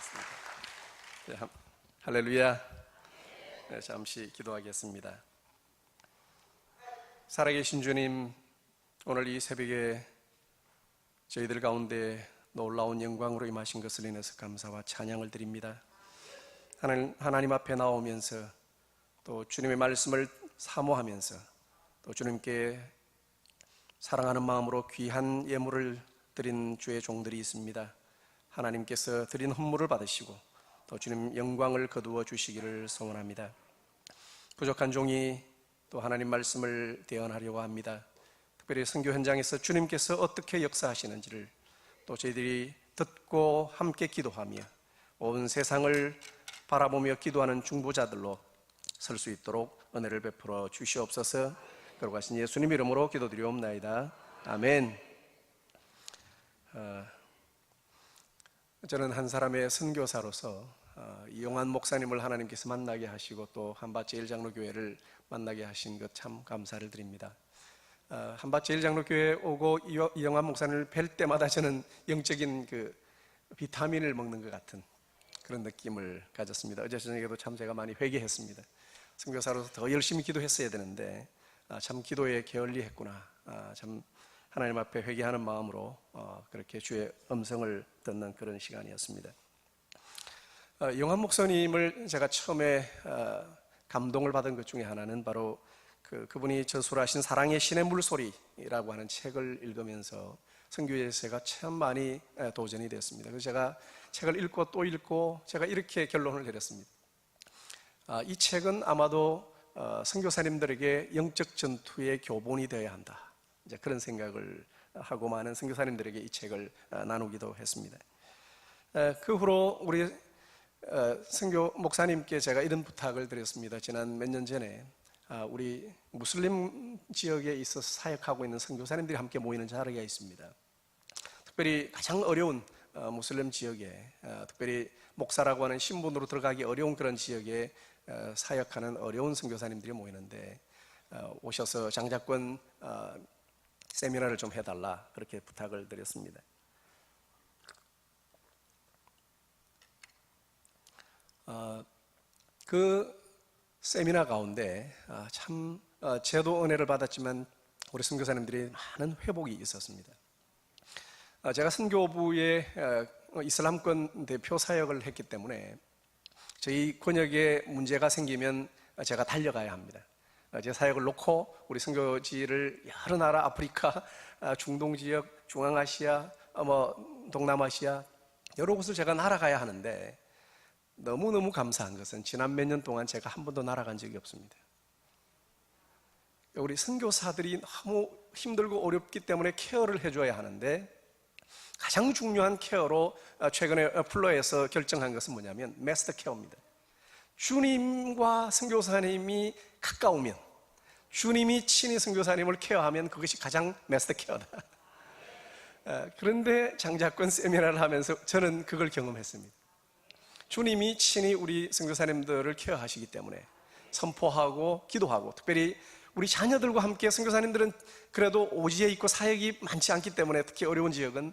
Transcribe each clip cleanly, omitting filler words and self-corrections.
기도하겠습니다. 네, 할렐루야. 네, 잠시 기도하겠습니다. 살아계신 주님, 오늘 이 새벽에 저희들 가운데 놀라운 영광으로 임하신 것을 인해서 감사와 찬양을 드립니다. 하나님 앞에 나오면서 또 주님의 말씀을 사모하면서 또 주님께 사랑하는 마음으로 귀한 예물을 드린 주의 종들이 있습니다. 하나님께서 드린 헌물을 받으시고 또 주님 영광을 거두어 주시기를 소원합니다. 부족한 종이 또 하나님 말씀을 대언하려고 합니다. 특별히 선교 현장에서 주님께서 어떻게 역사하시는지를 또 저희들이 듣고 함께 기도하며 온 세상을 바라보며 기도하는 중보자들로 설 수 있도록 은혜를 베풀어 주시옵소서. 거룩하신 예수님 이름으로 기도드리옵나이다. 아멘. 저는 한 사람의 선교사로서 이용환 목사님을 하나님께서 만나게 하시고 또 한밭제일장로교회를 만나게 하신 것 참 감사를 드립니다. 한밭제일장로교회에 오고 이용환 목사님을 뵐 때마다 저는 영적인 그 비타민을 먹는 것 같은 그런 느낌을 가졌습니다. 어제 저녁에도 참 제가 많이 회개했습니다. 선교사로서 더 열심히 기도했어야 되는데 참 기도에 게을리했구나. 참 하나님 앞에 회개하는 마음으로 그렇게 주의 음성을 듣는 그런 시간이었습니다. 이용환 목사님을 제가 처음에 감동을 받은 것 중에 하나는 바로 그분이 저술하신 사랑의 신의 물소리라고 하는 책을 읽으면서 선교에서 제가 참 많이 도전이 됐습니다. 그래서 제가 책을 읽고 또 읽고 제가 이렇게 결론을 내렸습니다. 이 책은 아마도 선교사님들에게 영적 전투의 교본이 되어야 한다. 이제 그런 생각을 하고 많은 선교사님들에게 이 책을 나누기도 했습니다. 그 후로 우리 선교 목사님께 제가 이런 부탁을 드렸습니다. 지난 몇 년 전에 우리 무슬림 지역에 있어서 사역하고 있는 선교사님들이 함께 모이는 자리가 있습니다. 특별히 가장 어려운 무슬림 지역에, 특별히 목사라고 하는 신분으로 들어가기 어려운 그런 지역에 사역하는 어려운 선교사님들이 모이는데 오셔서 장자권 세미나를 좀 해달라 그렇게 부탁을 드렸습니다. 그 세미나 가운데 참 제도 은혜를 받았지만 우리 선교사님들이 많은 회복이 있었습니다. 제가 선교부의 이슬람권 대표 사역을 했기 때문에 저희 권역에 문제가 생기면 제가 달려가야 합니다. 제 사역을 놓고 우리 선교지를 여러 나라, 아프리카, 중동 지역, 중앙아시아, 동남아시아 여러 곳을 제가 날아가야 하는데 너무너무 감사한 것은 지난 몇 년 동안 제가 한 번도 날아간 적이 없습니다. 우리 선교사들이 너무 힘들고 어렵기 때문에 케어를 해줘야 하는데 가장 중요한 케어로 최근에 플로에서 결정한 것은 뭐냐면 마스터 케어입니다. 주님과 선교사님이 가까우면, 주님이 친히 선교사님을 케어하면 그것이 가장 마스터 케어다. 그런데 장자권 세미나를 하면서 저는 그걸 경험했습니다. 주님이 친히 우리 선교사님들을 케어하시기 때문에 선포하고 기도하고, 특별히 우리 자녀들과 함께 선교사님들은 그래도 오지에 있고 사역이 많지 않기 때문에 특히 어려운 지역은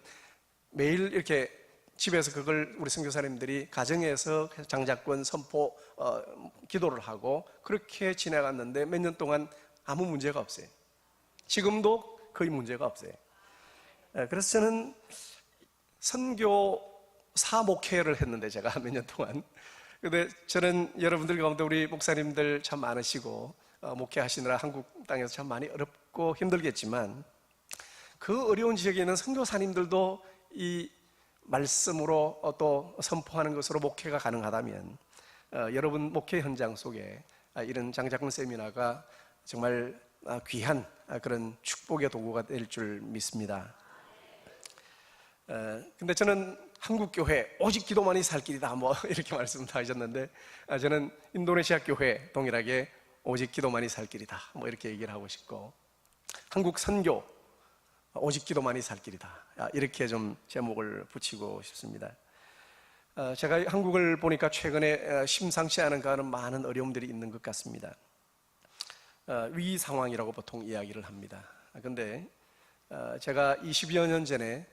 매일 이렇게 집에서 그걸 우리 선교사님들이 가정에서 장자권 선포 기도를 하고 그렇게 지나갔는데 몇 년 동안 아무 문제가 없어요. 지금도 거의 문제가 없어요. 그래서 저는 선교사 목회를 했는데 제가 몇 년 동안. 근데 저는 여러분들 가운데 우리 목사님들 참 많으시고 목회하시느라 한국 땅에서 참 많이 어렵고 힘들겠지만 그 어려운 지역에 있는 선교사님들도 이 말씀으로 또 선포하는 것으로 목회가 가능하다면 여러분 목회 현장 속에 이런 장자권 세미나가 정말 귀한 그런 축복의 도구가 될 줄 믿습니다. 근데 저는 한국교회 오직 기도만이 살 길이다 이렇게 말씀하셨는데 저는 인도네시아 교회 동일하게 오직 기도만이 살 길이다 이렇게 얘기를 하고 싶고, 한국 선교 오직 기도만이 살 길이다 이렇게 좀 제목을 붙이고 싶습니다. 제가 한국을 보니까 최근에 심상치 않은 많은 어려움들이 있는 것 같습니다. 위기 상황이라고 보통 이야기를 합니다. 그런데 제가 20여 년 전에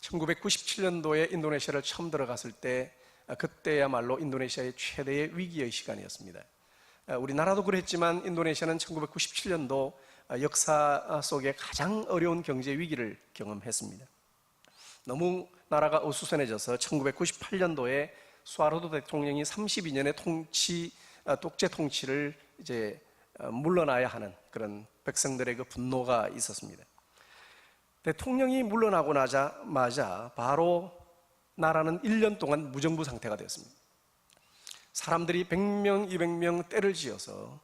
1997년도에 인도네시아를 처음 들어갔을 때 그때야말로 인도네시아의 최대의 위기의 시간이었습니다. 우리나라도 그랬지만 인도네시아는 1997년도 역사 속에 가장 어려운 경제 위기를 경험했습니다. 너무 나라가 어수선해져서 1998년도에 수하르토 대통령이 32년의 독재 통치를 이제 물러나야 하는 그런 백성들의 그 분노가 있었습니다. 대통령이 물러나고 나자마자 바로 나라는 1년 동안 무정부 상태가 되었습니다. 사람들이 100명, 200명 떼를 지어서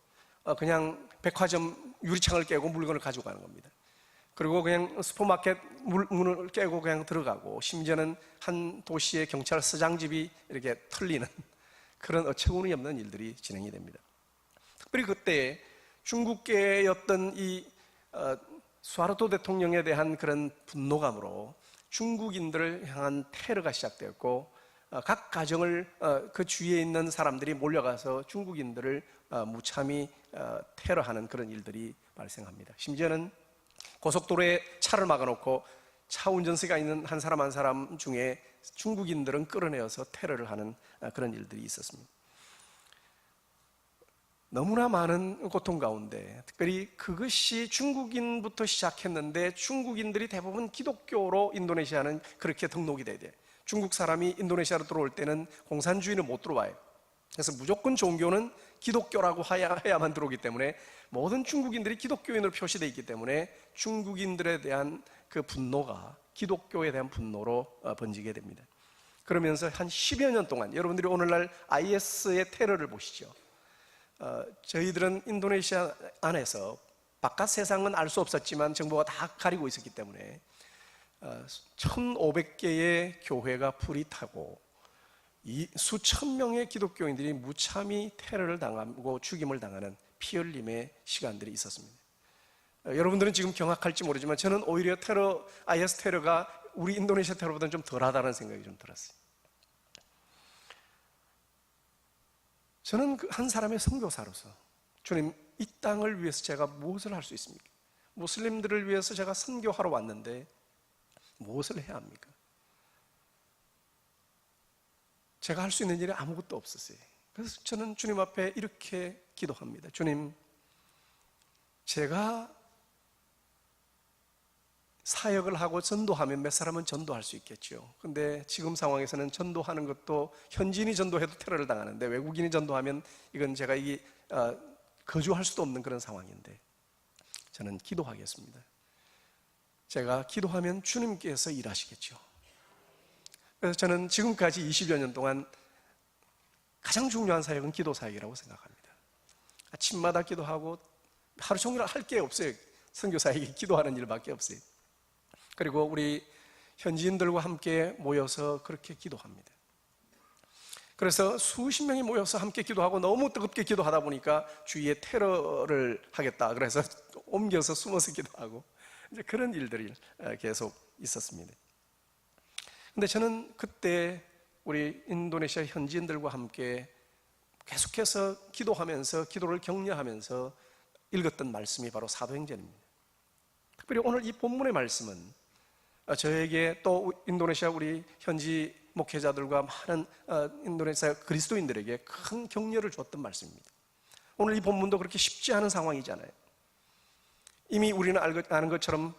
그냥 백화점 유리창을 깨고 물건을 가지고 가는 겁니다. 그리고 그냥 슈퍼마켓 문을 깨고 그냥 들어가고, 심지어는 한 도시의 경찰서장집이 이렇게 털리는 그런 어처구니 없는 일들이 진행이 됩니다. 특별히 그때 중국계였던 이 수하르토 대통령에 대한 그런 분노감으로 중국인들을 향한 테러가 시작되었고, 각 가정을 그 주위에 있는 사람들이 몰려가서 중국인들을 무참히 테러하는 그런 일들이 발생합니다. 심지어는 고속도로에 차를 막아놓고 차 운전석에 있는 한 사람 한 사람 중에 중국인들은 끌어내어서 테러를 하는 그런 일들이 있었습니다. 너무나 많은 고통 가운데, 특별히 그것이 중국인부터 시작했는데 중국인들이 대부분 기독교로 인도네시아는 그렇게 등록이 돼야 돼요. 중국 사람이 인도네시아로 들어올 때는 공산주의는 못 들어와요. 그래서 무조건 종교는 기독교라고 해야만 들어오기 때문에 모든 중국인들이 기독교인으로 표시되어 있기 때문에 중국인들에 대한 그 분노가 기독교에 대한 분노로 번지게 됩니다. 그러면서 한 10여 년 동안, 여러분들이 오늘날 IS의 테러를 보시죠. 저희들은 인도네시아 안에서 바깥 세상은 알 수 없었지만 정부가 다 가리고 있었기 때문에 1,500개의 교회가 불이 타고 수천 명의 기독교인들이 무참히 테러를 당하고 죽임을 당하는 피 흘림의 시간들이 있었습니다. 여러분들은 지금 경악할지 모르지만 저는 오히려 IS 테러가 우리 인도네시아 테러보다는 좀 덜하다는 생각이 좀 들었어요. 저는 한 사람의 선교사로서 주님, 이 땅을 위해서 제가 무엇을 할 수 있습니까? 무슬림들을 위해서 제가 선교하러 왔는데 무엇을 해야 합니까? 제가 할 수 있는 일이 아무것도 없었어요. 그래서 저는 주님 앞에 이렇게 기도합니다. 주님, 제가 사역을 하고 전도하면 몇 사람은 전도할 수 있겠죠. 근데 지금 상황에서는 전도하는 것도 현지인이 전도해도 테러를 당하는데 외국인이 전도하면 이건 제가 거주할 수도 없는 그런 상황인데 저는 기도하겠습니다. 제가 기도하면 주님께서 일하시겠죠. 그래서 저는 지금까지 20여 년 동안 가장 중요한 사역은 기도 사역이라고 생각합니다. 아침마다 기도하고 하루 종일 할 게 없어요. 선교사에게 기도하는 일밖에 없어요. 그리고 우리 현지인들과 함께 모여서 그렇게 기도합니다. 그래서 수십 명이 모여서 함께 기도하고 너무 뜨겁게 기도하다 보니까 주위에 테러를 하겠다 그래서 옮겨서 숨어서 기도하고 이제 그런 일들이 계속 있었습니다. 근데 저는 그때 우리 인도네시아 현지인들과 함께 계속해서 기도하면서 기도를 격려하면서 읽었던 말씀이 바로 사도행전입니다. 특별히 오늘 이 본문의 말씀은 저에게 또 인도네시아 우리 현지 목회자들과 많은 인도네시아 그리스도인들에게 큰 격려를 줬던 말씀입니다. 오늘 이 본문도 그렇게 쉽지 않은 상황이잖아요. 이미 우리는 아는 것처럼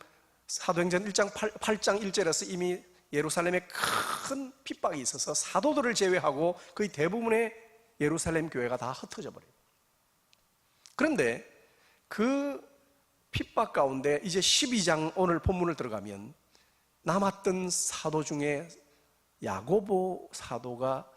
사도행전 8장 1절에서 이미 예루살렘에 큰 핍박이 있어서 사도들을 제외하고 거의 대부분의 예루살렘 교회가 다 흩어져 버려요. 그런데 그 핍박 가운데 이제 12장 오늘 본문을 들어가면 남았던 사도 중에 야고보 사도가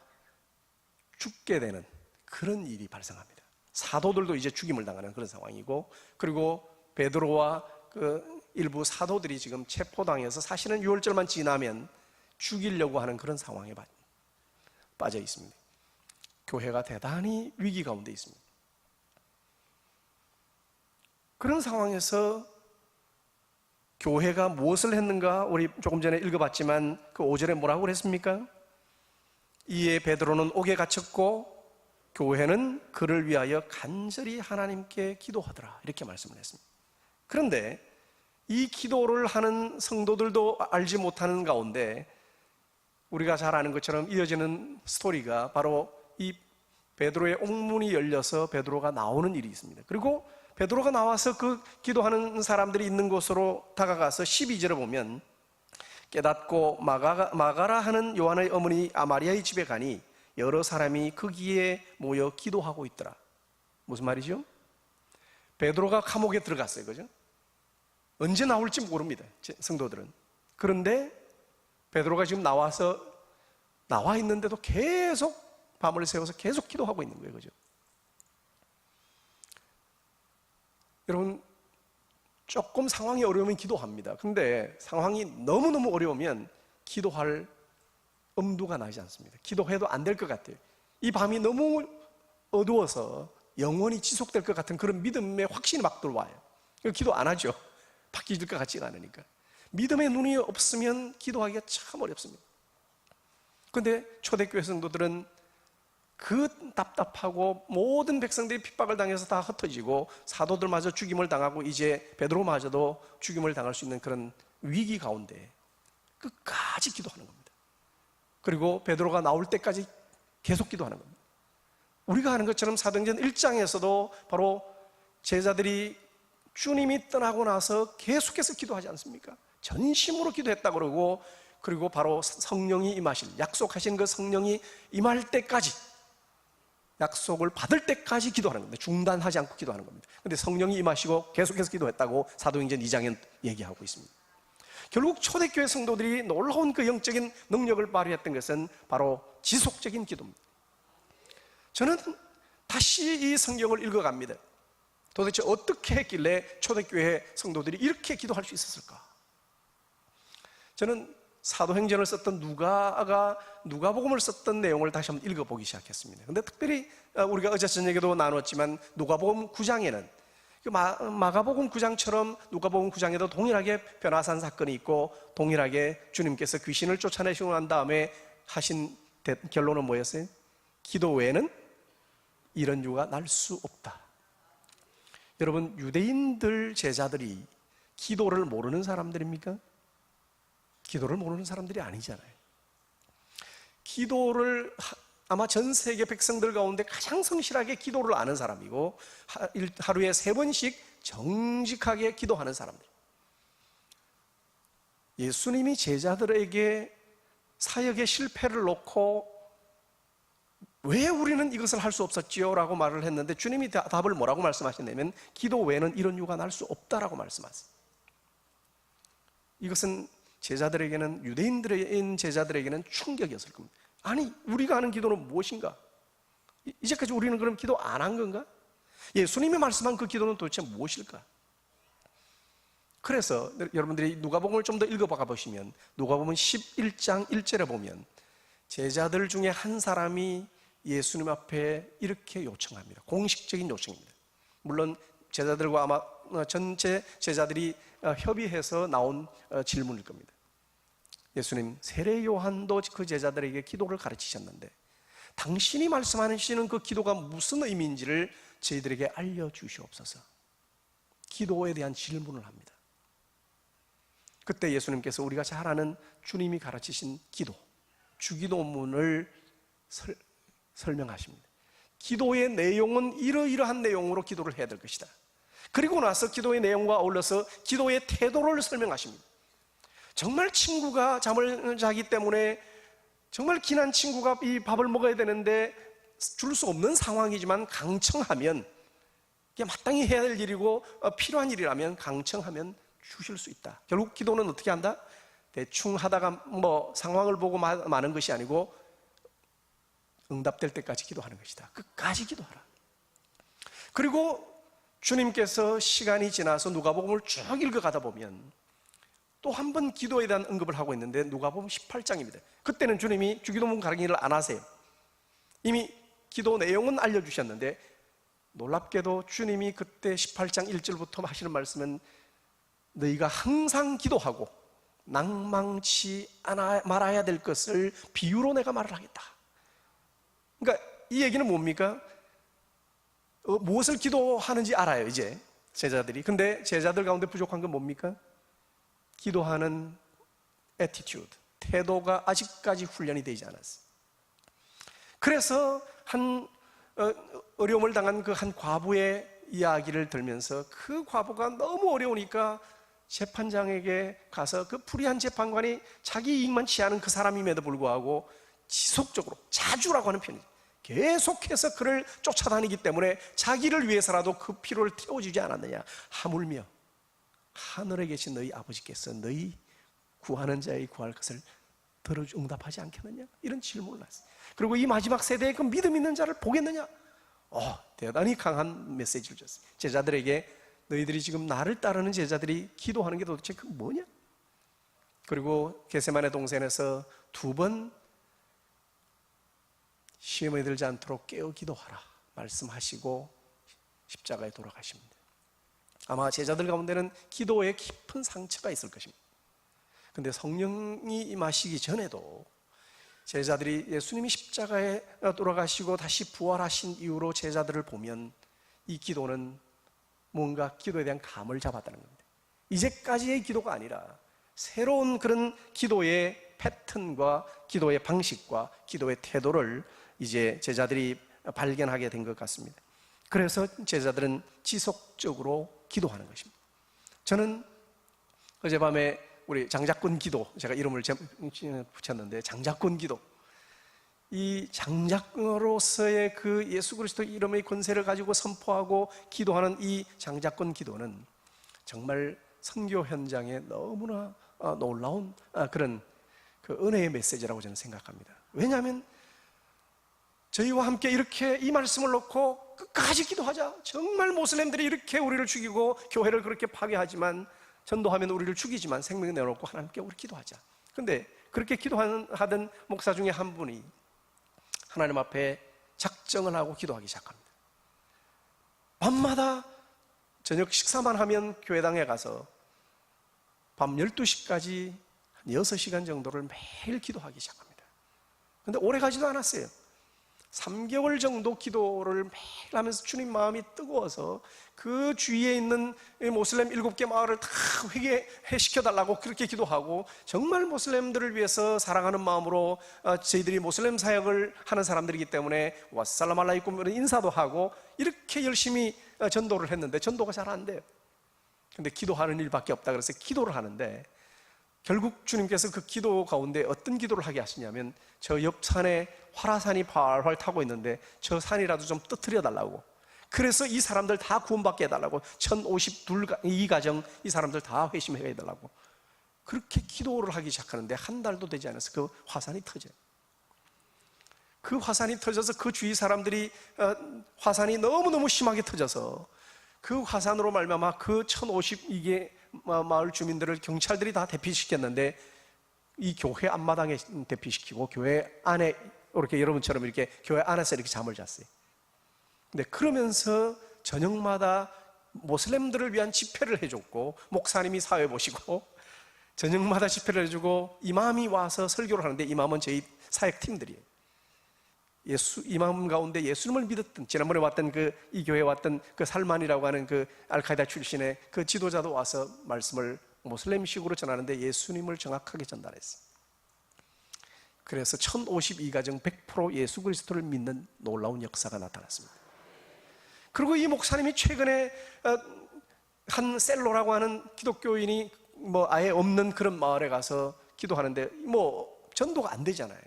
죽게 되는 그런 일이 발생합니다. 사도들도 이제 죽임을 당하는 그런 상황이고, 그리고 베드로와 그 일부 사도들이 지금 체포당해서 사실은 6월절만 지나면 죽이려고 하는 그런 상황에 빠져 있습니다. 교회가 대단히 위기 가운데 있습니다. 그런 상황에서 교회가 무엇을 했는가? 우리 조금 전에 읽어봤지만 그 5절에 뭐라고 그랬습니까? 이에 베드로는 옥에 갇혔고 교회는 그를 위하여 간절히 하나님께 기도하더라, 이렇게 말씀을 했습니다. 그런데 이 기도를 하는 성도들도 알지 못하는 가운데 우리가 잘 아는 것처럼 이어지는 스토리가 바로 이 베드로의 옥문이 열려서 베드로가 나오는 일이 있습니다. 그리고 베드로가 나와서 그 기도하는 사람들이 있는 곳으로 다가가서 12절에 보면 깨닫고 마가라 하는 요한의 어머니 마리아의 집에 가니 여러 사람이 거기에 모여 기도하고 있더라. 무슨 말이죠? 베드로가 감옥에 들어갔어요. 그죠? 언제 나올지 모릅니다. 성도들은. 그런데 베드로가 지금 나와 있는데도 계속 밤을 새워서 계속 기도하고 있는 거예요. 그죠? 여러분, 조금 상황이 어려우면 기도합니다. 근데 상황이 너무너무 어려우면 기도할 엄두가 나지 않습니다. 기도해도 안 될 것 같아요. 이 밤이 너무 어두워서 영원히 지속될 것 같은 그런 믿음의 확신이 막 들어와요. 기도 안 하죠. 바뀌질 것 같지가 않으니까. 믿음의 눈이 없으면 기도하기가 참 어렵습니다. 그런데 초대교회 성도들은 그 답답하고 모든 백성들이 핍박을 당해서 다 흩어지고 사도들마저 죽임을 당하고 이제 베드로마저도 죽임을 당할 수 있는 그런 위기 가운데 끝까지 기도하는 겁니다. 그리고 베드로가 나올 때까지 계속 기도하는 겁니다. 우리가 하는 것처럼 사도행전 1장에서도 바로 제자들이 주님이 떠나고 나서 계속해서 기도하지 않습니까? 전심으로 기도했다고 그러고, 그리고 바로 성령이 임하실, 약속하신 그 성령이 임할 때까지, 약속을 받을 때까지 기도하는 겁니다. 중단하지 않고 기도하는 겁니다. 그런데 성령이 임하시고 계속해서 기도했다고 사도행전 2장에 얘기하고 있습니다. 결국 초대교회 성도들이 놀라운 그 영적인 능력을 발휘했던 것은 바로 지속적인 기도입니다. 저는 다시 이 성경을 읽어갑니다. 도대체 어떻게 했길래 초대교회 성도들이 이렇게 기도할 수 있었을까? 저는 사도행전을 썼던 누가복음을 썼던 내용을 다시 한번 읽어보기 시작했습니다. 근데 특별히 우리가 어제 저녁에도 나눴지만 누가복음 9장에는 마가복음 9장처럼 누가복음 9장에도 동일하게 변화산 사건이 있고, 동일하게 주님께서 귀신을 쫓아내시고 난 다음에 하신 결론은 뭐였어요? 기도 외에는 이런 유가 날 수 없다. 여러분, 유대인들 제자들이 기도를 모르는 사람들입니까? 기도를 모르는 사람들이 아니잖아요. 기도를 아마 전 세계 백성들 가운데 가장 성실하게 기도를 아는 사람이고, 하루에 3번씩 정직하게 기도하는 사람들. 예수님이 제자들에게 사역의 실패를 놓고 왜 우리는 이것을 할 수 없었지요? 라고 말을 했는데 주님이 답을 뭐라고 말씀하셨냐면 기도 외에는 이런 유가 날 수 없다라고 말씀하세요. 이것은 제자들에게는, 유대인들인 제자들에게는 충격이었을 겁니다. 아니, 우리가 하는 기도는 무엇인가? 이제까지 우리는 그럼 기도 안 한 건가? 예수님이 말씀한 그 기도는 도대체 무엇일까? 그래서 여러분들이 누가복음을 좀 더 읽어봐 보시면 누가복음 11장 1절에 보면 제자들 중에 한 사람이 예수님 앞에 이렇게 요청합니다. 공식적인 요청입니다. 물론 제자들과 아마 전체 제자들이 협의해서 나온 질문일 겁니다. 예수님, 세례 요한도 그 제자들에게 기도를 가르치셨는데 당신이 말씀하시는 그 기도가 무슨 의미인지를 저희들에게 알려주시옵소서. 기도에 대한 질문을 합니다. 그때 예수님께서 우리가 잘 아는 주님이 가르치신 기도, 주기도문을 설명하십니다. 기도의 내용은 이러이러한 내용으로 기도를 해야 될 것이다. 그리고 나서 기도의 내용과 어울려서 기도의 태도를 설명하십니다. 정말 친구가 잠을 자기 때문에 정말 기난 친구가 이 밥을 먹어야 되는데 줄 수 없는 상황이지만 강청하면, 이게 마땅히 해야 될 일이고 필요한 일이라면 강청하면 주실 수 있다. 결국 기도는 어떻게 한다? 대충 하다가 상황을 보고 마는 것이 아니고 응답될 때까지 기도하는 것이다. 끝까지 기도하라. 그리고 주님께서 시간이 지나서 누가복음을 쭉 읽어가다 보면 또 한 번 기도에 대한 언급을 하고 있는데 누가복음 18장입니다. 그때는 주님이 주기도문 강의를 안 하세요. 이미 기도 내용은 알려주셨는데 놀랍게도 주님이 그때 18장 1절부터 하시는 말씀은 너희가 항상 기도하고 낭망치 말아야 될 것을 비유로 내가 말을 하겠다. 그러니까 이 얘기는 뭡니까? 무엇을 기도하는지 알아요, 이제 제자들이. 근데 제자들 가운데 부족한 건 뭡니까? 기도하는 attitude, 태도가 아직까지 훈련이 되지 않았어요. 그래서 어려움을 당한 그 한 과부의 이야기를 들면서 그 과부가 너무 어려우니까 재판장에게 가서 그 불의한 재판관이 자기 이익만 취하는 그 사람임에도 불구하고 지속적으로, 자주라고 하는 편이죠, 계속해서 그를 쫓아다니기 때문에 자기를 위해서라도 그 피로를 태워주지 않았느냐. 하물며 하늘에 계신 너희 아버지께서 너희 구하는 자의 구할 것을 응답하지 않겠느냐, 이런 질문을 했어요. 그리고 이 마지막 세대에 그 믿음 있는 자를 보겠느냐. 대단히 강한 메시지를 줬어요. 제자들에게 너희들이 지금 나를 따르는 제자들이 기도하는 게 도대체 그 뭐냐. 그리고 겟세마네 동산에서 2번 시험에 들지 않도록 깨어 기도하라 말씀하시고 십자가에 돌아가십니다. 아마 제자들 가운데는 기도에 깊은 상처가 있을 것입니다. 그런데 성령이 임하시기 전에도 제자들이 예수님이 십자가에 돌아가시고 다시 부활하신 이후로 제자들을 보면 이 기도는 뭔가 기도에 대한 감을 잡았다는 겁니다. 이제까지의 기도가 아니라 새로운 그런 기도의 패턴과 기도의 방식과 기도의 태도를 이제 제자들이 발견하게 된 것 같습니다. 그래서 제자들은 지속적으로 기도하는 것입니다. 저는 어젯밤에 우리 장자권 기도, 제가 이름을 붙였는데 장자권 기도, 이 장자로서의 그 예수 그리스도 이름의 권세를 가지고 선포하고 기도하는 이 장자권 기도는 정말 선교 현장에 너무나 놀라운 그런 그 은혜의 메시지라고 저는 생각합니다. 왜냐하면 저희와 함께 이렇게 이 말씀을 놓고 끝까지 기도하자. 정말 모슬렘들이 이렇게 우리를 죽이고 교회를 그렇게 파괴하지만, 전도하면 우리를 죽이지만 생명 내놓고 하나님께 우리 기도하자. 근데 그렇게 기도하던 목사 중에 한 분이 하나님 앞에 작정을 하고 기도하기 시작합니다. 밤마다 저녁 식사만 하면 교회당에 가서 밤 12시까지 한 6시간 정도를 매일 기도하기 시작합니다. 근데 오래 가지도 않았어요. 3개월 정도 기도를 매일 하면서 주님 마음이 뜨거워서 그 주위에 있는 모슬렘 7개 마을을 다 회개시켜달라고 그렇게 기도하고, 정말 모슬렘들을 위해서 사랑하는 마음으로, 저희들이 모슬렘 사역을 하는 사람들이기 때문에 와살람 알라이쿰 인사도 하고 이렇게 열심히 전도를 했는데 전도가 잘 안 돼요. 근데 기도하는 일밖에 없다 그래서 기도를 하는데, 결국 주님께서 그 기도 가운데 어떤 기도를 하게 하시냐면, 저 옆 산에 화라산이 활활 타고 있는데 저 산이라도 좀 뜨트려 달라고, 그래서 이 사람들 다 구원받게 해달라고, 1052가정 이 사람들 다 회심해 해달라고 그렇게 기도를 하기 시작하는데 한 달도 되지 않아서 그 화산이 터져요. 그 화산이 터져서 그 주위 사람들이 화산이 너무너무 심하게 터져서 그 화산으로 말미암아 그 1052개 마을 주민들을 경찰들이 다 대피시켰는데, 이 교회 앞마당에 대피시키고 교회 안에 이렇게 여러분처럼 이렇게 교회 안에서 이렇게 잠을 잤어요. 근데 그러면서 저녁마다 모슬렘들을 위한 집회를 해줬고, 목사님이 사회 보시고 저녁마다 집회를 해주고, 이맘이 와서 설교를 하는데, 이맘은 저희 사역팀들이에요. 이맘 가운데 예수님을 믿었던, 지난번에 왔던 이 교회에 왔던 그 살만이라고 하는 그 알카이다 출신의 그 지도자도 와서 말씀을 모슬렘식으로 전하는데 예수님을 정확하게 전달했어요. 그래서 1052가정 100% 예수 그리스도를 믿는 놀라운 역사가 나타났습니다. 그리고 이 목사님이 최근에 한 셀로라고 하는 기독교인이 아예 없는 그런 마을에 가서 기도하는데 전도가 안 되잖아요.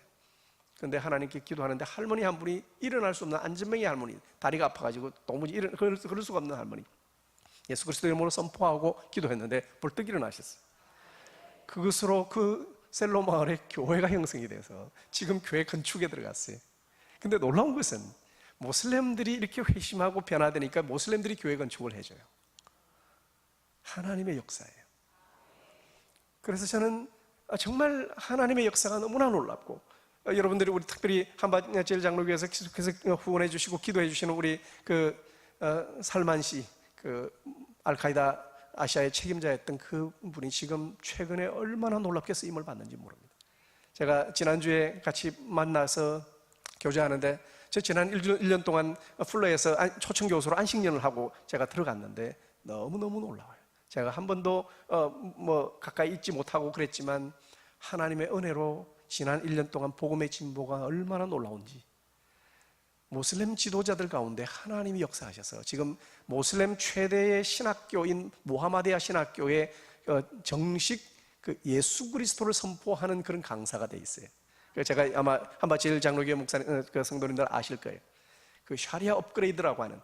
그런데 하나님께 기도하는데 할머니 한 분이 일어날 수 없는 안전뱅이 할머니, 다리가 아파가지고 도무지 그럴 수가 없는 할머니, 예수 그리스도 이름으로 선포하고 기도했는데 벌떡 일어나셨어요. 그것으로 그 셀로 마을에 교회가 형성이 돼서 지금 교회 건축에 들어갔어요. 근데 놀라운 것은 모슬렘들이 이렇게 회심하고 변화되니까 모슬렘들이 교회 건축을 해줘요. 하나님의 역사예요. 그래서 저는 정말 하나님의 역사가 너무나 놀랍고, 여러분들이 우리 특별히 한밭제일 장로교회에서 계속해서 후원해 주시고 기도해 주시는 우리 살만 씨, 알카이다 아시아의 책임자였던 그 분이 지금 최근에 얼마나 놀랍게 쓰임을 받는지 모릅니다. 제가 지난주에 같이 만나서 교제하는데, 저 지난 1년 동안 플러에서 초청교수로 안식년을 하고 제가 들어갔는데 너무너무 놀라워요. 제가 한 번도 가까이 있지 못하고 그랬지만 하나님의 은혜로 지난 1년 동안 복음의 진보가 얼마나 놀라운지, 모슬렘 지도자들 가운데 하나님이 역사하셔서 지금 모슬렘 최대의 신학교인 모하마디아 신학교의 정식 예수 그리스도를 선포하는 그런 강사가 돼 있어요. 제가 아마 한바제일 장로교회 목사님, 성도님들 아실 거예요. 샤리아 업그레이드라고 하는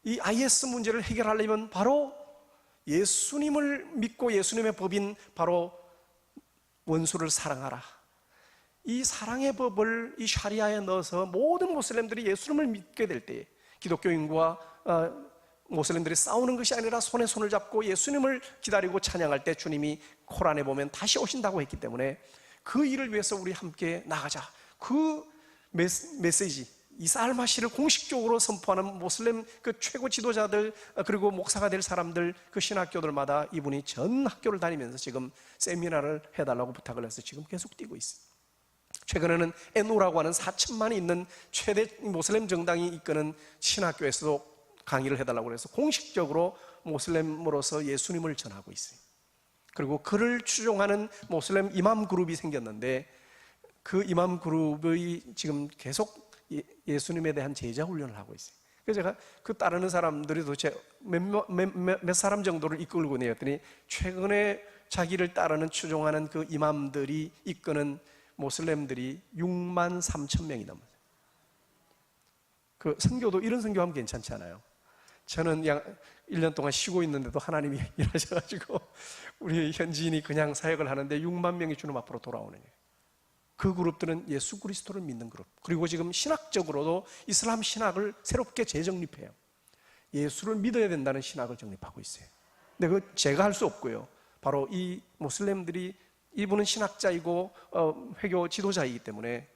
이 IS 문제를 해결하려면 바로 예수님을 믿고 예수님의 법인 바로 원수를 사랑하라, 이 사랑의 법을 이 샤리아에 넣어서 모든 모슬렘들이 예수님을 믿게 될 때 기독교인과 모슬렘들이 싸우는 것이 아니라 손에 손을 잡고 예수님을 기다리고 찬양할 때 주님이 코란에 보면 다시 오신다고 했기 때문에 그 일을 위해서 우리 함께 나가자. 그 메시지, 이사 알마시를 공식적으로 선포하는 모슬렘 최고 지도자들, 그리고 목사가 될 사람들, 신학교들마다 이분이 전 학교를 다니면서 지금 세미나를 해달라고 부탁을 해서 지금 계속 뛰고 있어요. 최근에는 NO라고 하는 4천만이 있는 최대 모슬렘 정당이 이끄는 신학교에서도 강의를 해달라고 해서 공식적으로 모슬렘으로서 예수님을 전하고 있어요. 그리고 그를 추종하는 모슬렘 이맘 그룹이 생겼는데 그 이맘 그룹이 지금 계속 예수님에 대한 제자 훈련을 하고 있어요. 그래서 제가 따르는 사람들이 도대체 몇 사람 정도를 이끌고 내었더니 최근에 자기를 따르는 추종하는 그 이맘들이 이끄는 모슬렘들이 6만 3천 명이 넘어요. 선교도 이런 선교하면 괜찮잖아요. 저는 1년 동안 쉬고 있는데도 하나님이 일하셔가지고 우리 현지인이 그냥 사역을 하는데 6만 명이 주님 앞으로 돌아오는 거예요. 그 그룹들은 예수 그리스도를 믿는 그룹, 그리고 지금 신학적으로도 이슬람 신학을 새롭게 재정립해요. 예수를 믿어야 된다는 신학을 정립하고 있어요. 근데 그거 제가 할 수 없고요. 바로 이 모슬렘들이, 이분은 신학자이고 회교 지도자이기 때문에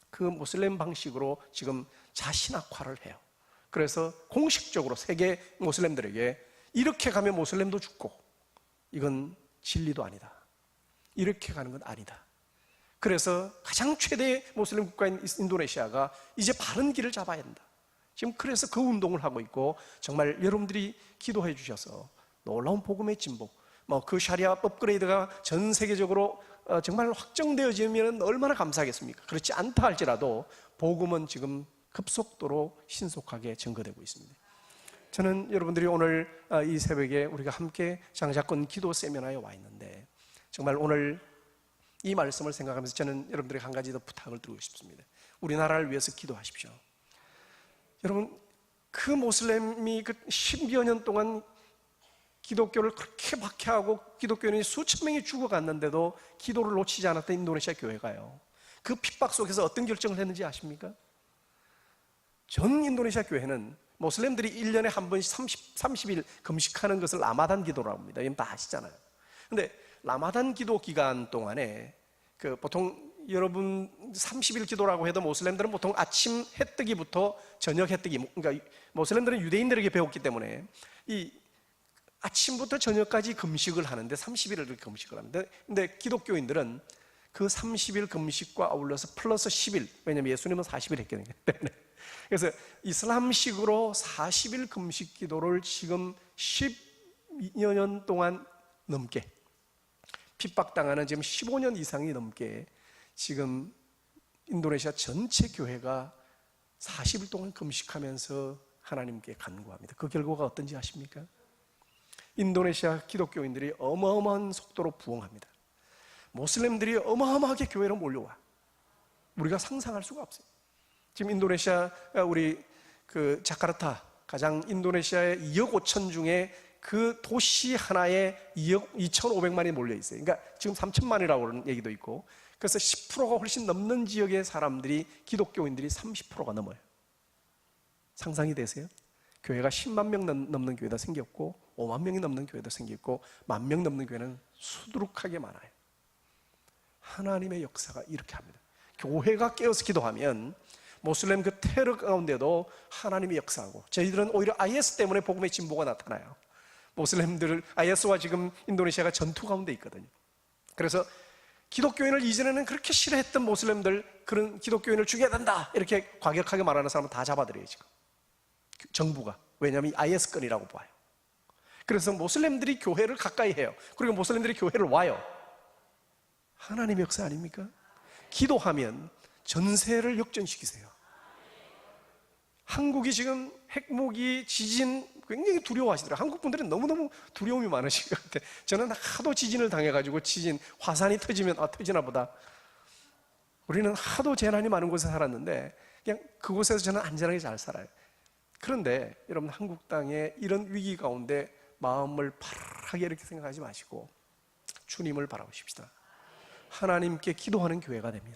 그 모슬렘 방식으로 지금 자신학화를 해요. 그래서 공식적으로 세계 모슬렘들에게 이렇게 가면 모슬렘도 죽고 이건 진리도 아니다, 이렇게 가는 건 아니다. 그래서 가장 최대의 모슬렘 국가인 인도네시아가 이제 바른 길을 잡아야 한다. 지금 그래서 그 운동을 하고 있고, 정말 여러분들이 기도해 주셔서 놀라운 복음의 진보, 그 샤리아 업그레이드가 전 세계적으로 정말 확정되어지면 얼마나 감사하겠습니까? 그렇지 않다 할지라도 복음은 지금 급속도로 신속하게 증거되고 있습니다. 저는 여러분들이 오늘 이 새벽에 우리가 함께 장자권 기도 세미나에 와 있는데, 정말 오늘 이 말씀을 생각하면서 저는 여러분들에게 한 가지 더 부탁을 드리고 싶습니다. 우리나라를 위해서 기도하십시오. 여러분, 그 모슬렘이 10여 년 동안 기독교를 그렇게 박해하고 기독교인이 수천 명이 죽어갔는데도 기도를 놓치지 않았던 인도네시아 교회가요, 그 핍박 속에서 어떤 결정을 했는지 아십니까? 전 인도네시아 교회는 모슬렘들이 1년에 한 번씩 30일 금식하는 것을 라마단 기도라고 합니다. 이건 다 아시잖아요. 근데 라마단 기도 기간 동안에 보통 여러분 30일 기도라고 해도 모슬렘들은 보통 아침 해뜨기부터 저녁 해뜨기, 그러니까 모슬렘들은 유대인들에게 배웠기 때문에 이 아침부터 저녁까지 금식을 하는데 30일을 그렇게 금식을 합니다. 근데 기독교인들은 그 30일 금식과 아울러서 플러스 10일, 왜냐하면 예수님은 40일 했기 때문에, 그래서 이슬람식으로 40일 금식 기도를 지금 10여 년 동안 넘게, 핍박당하는 지금 15년 이상이 넘게 지금 인도네시아 전체 교회가 40일 동안 금식하면서 하나님께 간구합니다. 그 결과가 어떤지 아십니까? 인도네시아 기독교인들이 어마어마한 속도로 부흥합니다. 모슬렘들이 어마어마하게 교회로 몰려와. 우리가 상상할 수가 없어요. 지금 인도네시아, 우리 자카르타, 가장 인도네시아의 2억 5천 중에 그 도시 하나에 2억 2,500만이 몰려 있어요. 그러니까 지금 3천만이라고 하는 얘기도 있고, 그래서 10%가 훨씬 넘는 지역의 사람들이, 기독교인들이 30%가 넘어요. 상상이 되세요? 교회가 10만 명 넘는 교회도 생겼고 5만 명이 넘는 교회도 생겼고 1만 명 넘는 교회는 수두룩하게 많아요. 하나님의 역사가 이렇게 합니다. 교회가 깨어서 기도하면 모슬렘 테러 가운데도 하나님이 역사하고, 저희들은 오히려 IS 때문에 복음의 진보가 나타나요. 모슬렘들을, IS와 지금 인도네시아가 전투 가운데 있거든요. 그래서 기독교인을 이전에는 그렇게 싫어했던 모슬렘들, 그런 기독교인을 죽여야 된다 이렇게 과격하게 말하는 사람은 다 잡아들여요 지금 정부가. 왜냐하면 IS권이라고 봐요. 그래서 모슬렘들이 교회를 가까이 해요. 그리고 모슬렘들이 교회를 와요. 하나님의 역사 아닙니까? 기도하면 전세를 역전시키세요. 한국이 지금 핵무기, 지진 굉장히 두려워하시더라고요. 한국 분들은 너무너무 두려움이 많으신 것 같아요. 저는 하도 지진을 당해가지고 지진, 화산이 터지면 터지나 보다. 우리는 하도 재난이 많은 곳에 살았는데 그냥 그곳에서 저는 안전하게 잘 살아요. 그런데 여러분, 한국 땅에 이런 위기 가운데 마음을 파랗게 이렇게 생각하지 마시고 주님을 바라보십시다. 하나님께 기도하는 교회가 되면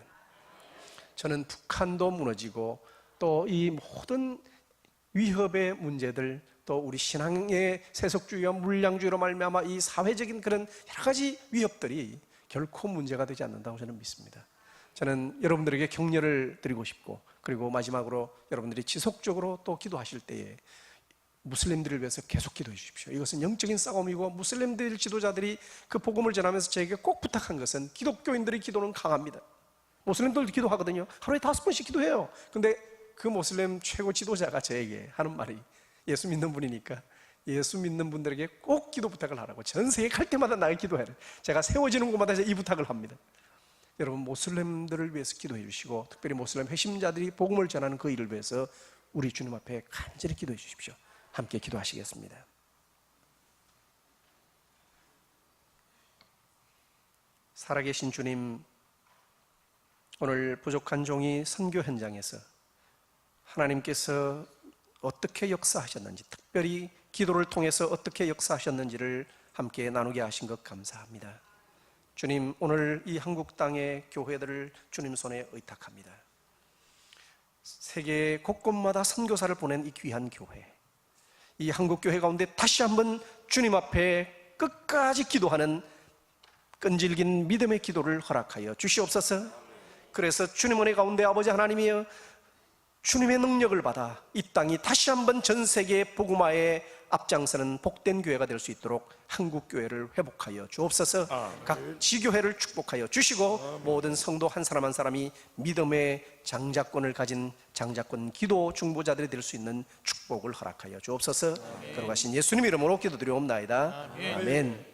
저는 북한도 무너지고 또 이 모든 위협의 문제들, 또 우리 신앙의 세속주의와 물량주의로 말미암아 이 사회적인 그런 여러 가지 위협들이 결코 문제가 되지 않는다고 저는 믿습니다. 저는 여러분들에게 격려를 드리고 싶고, 그리고 마지막으로 여러분들이 지속적으로 또 기도하실 때에 무슬림들을 위해서 계속 기도해 주십시오. 이것은 영적인 싸움이고, 무슬림들 지도자들이 그 복음을 전하면서 저에게 꼭 부탁한 것은 기독교인들의 기도는 강합니다. 무슬림들도 기도하거든요. 하루에 5번씩 기도해요. 근데 그 무슬림 최고 지도자가 저에게 하는 말이, 예수 믿는 분이니까 예수 믿는 분들에게 꼭 기도 부탁을 하라고, 전 세계 갈 때마다 나에게 기도해라. 제가 세워지는 곳마다 이 부탁을 합니다. 여러분, 모슬렘들을 위해서 기도해 주시고, 특별히 모슬렘 회심자들이 복음을 전하는 그 일을 위해서 우리 주님 앞에 간절히 기도해 주십시오. 함께 기도하시겠습니다. 살아계신 주님, 오늘 부족한 종이 선교 현장에서 하나님께서 어떻게 역사하셨는지, 특별히 기도를 통해서 어떻게 역사하셨는지를 함께 나누게 하신 것 감사합니다. 주님, 오늘 이 한국 땅의 교회들을 주님 손에 의탁합니다. 세계 곳곳마다 선교사를 보낸 이 귀한 교회, 이 한국 교회 가운데 다시 한번 주님 앞에 끝까지 기도하는 끈질긴 믿음의 기도를 허락하여 주시옵소서. 그래서 주님 은혜 가운데 아버지 하나님이여, 주님의 능력을 받아 이 땅이 다시 한번 전 세계 복음화에 앞장서는 복된 교회가 될 수 있도록 한국 교회를 회복하여 주옵소서. 각 지교회를 축복하여 주시고, 모든 성도 한 사람 한 사람이 믿음의 장자권을 가진 장자권 기도 중보자들이 될 수 있는 축복을 허락하여 주옵소서. 걸어가신 예수님 이름으로 기도드리옵나이다. 아멘.